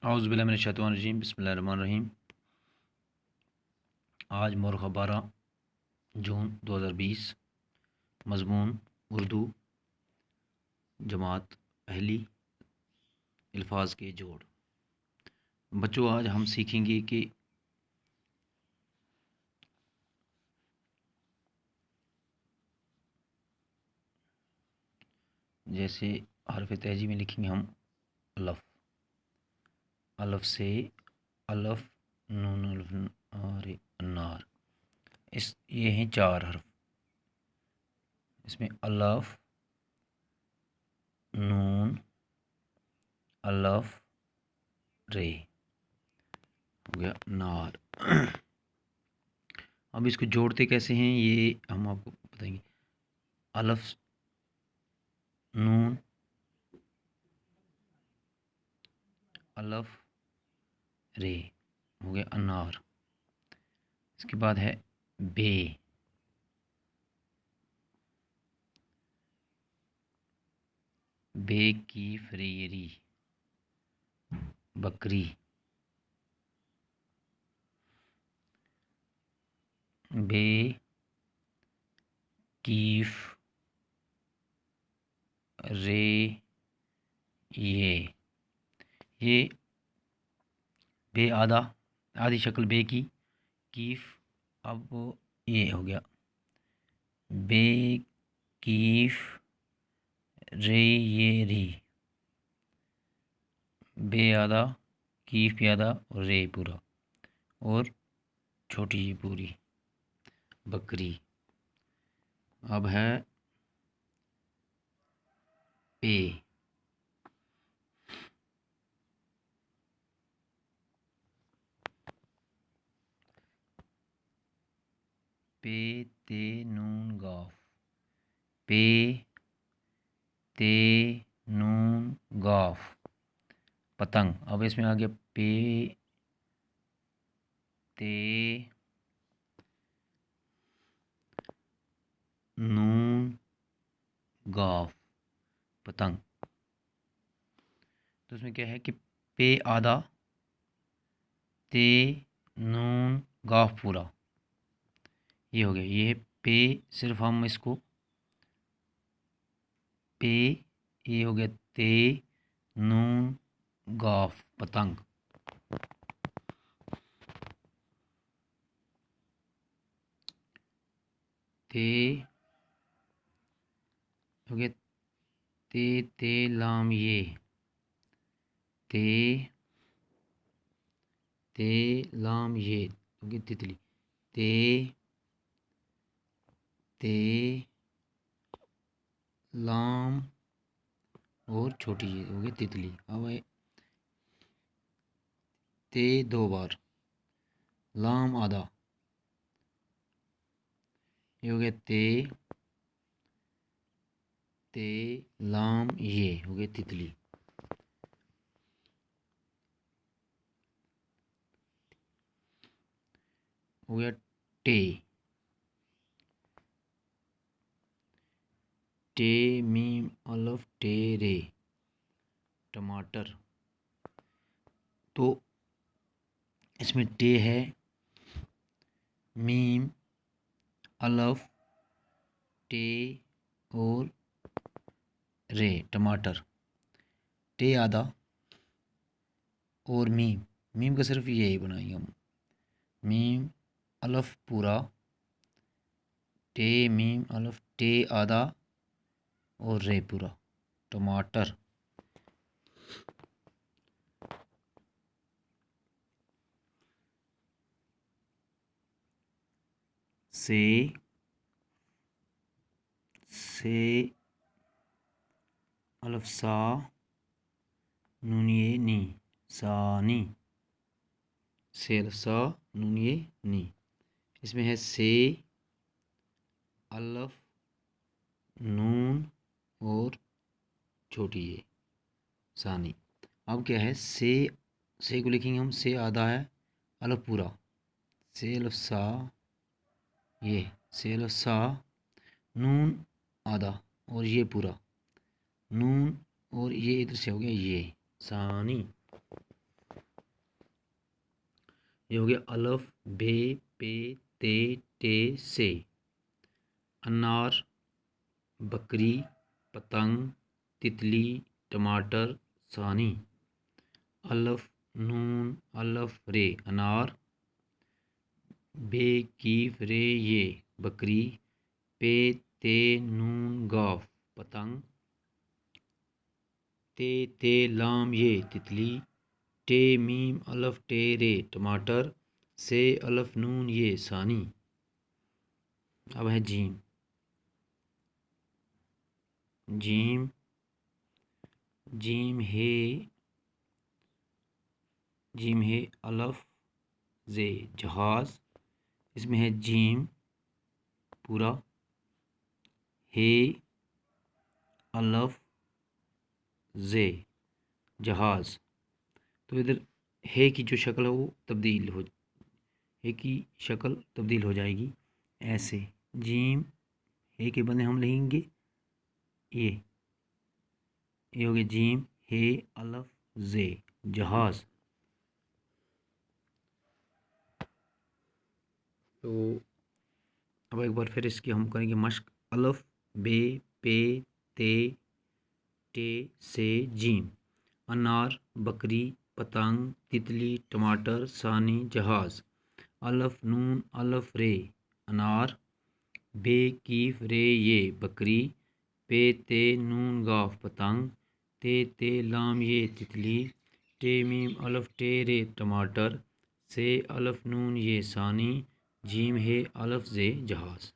औज़ु बिल्लाहि मिनश्शैतानिर्रजीम बिस्मिल्लाहिर्रहमानिर्रहीम। आज मौरख़ 12 जून 2020। मज़मून उर्दू जमात पहली अल्फाज के जोड़। बच्चों, आज हम सीखेंगे कि जैसे हरफ तहजी में लिखेंगे हम अलफ़। अलफ़ से अलफ़ नून अल्फ़ और अन्नार। ये हैं 4 हर्फ। इसमें अलफ़, नून, अलफ़, रे हो गया नार। अब इसको जोड़ते कैसे हैं ये हम आपको बताएंगे। अलफ़, नून, अलफ़, रे हो गया अनार। इसके बाद है बे। बे की फरेरी बकरी। बे कीफ रे ये बे आधी शक्ल बे की कीफ। अब ये हो गया बे कीफ रे ये री। बे आधा, कीफ आधा और रे पूरा और छोटी जी पूरी बकरी। अब है पे। पे ते नून गाफ। पे ते नून गाफ पतंग। अब इसमें आ गया पे ते नून गाफ पतंग। तो इसमें क्या है कि पे आधा, ते नून गाफ पूरा। ये हो गया। ये पे सिर्फ हम इसको पे, ये हो गया ते नून गाफ पतंग। ते हो गया ते लाम ये ते लाम ये हो गया तितली। ते लाम और छोटी ये हो गई तितली। अब ते 2 बार, लाम आधा, ये हो गया ते लाम ये हो गई तितली। हो गया टे मीम अलफ टे रे टमाटर। तो इसमें टे है, मीम, अलफ, टे और रे टमाटर। टे आधा और मीम का सिर्फ यही बनाएंगे हम। मीम अलफ पूरा, टे मीम अलफ टे आधा और रे पूरा टमाटर। से अलफ सा नूनिये नी सानी। से अलफ सा नूनिये नी। इसमें है से अलफ नून और छोटी ये सानी। अब क्या है से को लिखेंगे हम। से आधा है, अलफ पूरा, से अलफ सा ये से अलफ सा नून आधा और ये पूरा नून और ये इधर से हो गया ये सानी। ये हो गया अलफ बे पे ते टे से। अनार, बकरी, पतंग, तितली, टमाटर, सानी। अलफ नून अलफ रे अनार, बे कीफ रे ये बकरी, पे ते नून गाफ पतंग, ते लाम ये तितली, टे मीम अलफ टे रे टमाटर, से अलफ नून ये सानी। अब है जीम। जीम, जीम है, जीम है अलफ जे जहाज। इसमें है जीम पूरा, हे अलफ जे जहाज। तो इधर हे की जो शक्ल है वो तब्दील हो, हे की शक्ल तब्दील हो जाएगी ऐसे। जीम हे के बदले हम लिखेंगे ये हो गया जीम हे अलफ जे जहाज। तो अब एक बार फिर इसकी हम करेंगे मश्क। अलफ बे पे ते टे से जीम। अनार, बकरी, पतंग, तितली, टमाटर, सानी, जहाज। अलफ नून अलफ रे अनार, बे कीफ रे ये बकरी, पे ते नून गाफ पतंग, ते लाम ये तितली, टे मीम अलफ टे रे टमाटर, से अलफ नून ये सानी, जीम है अलफ जे जहाज।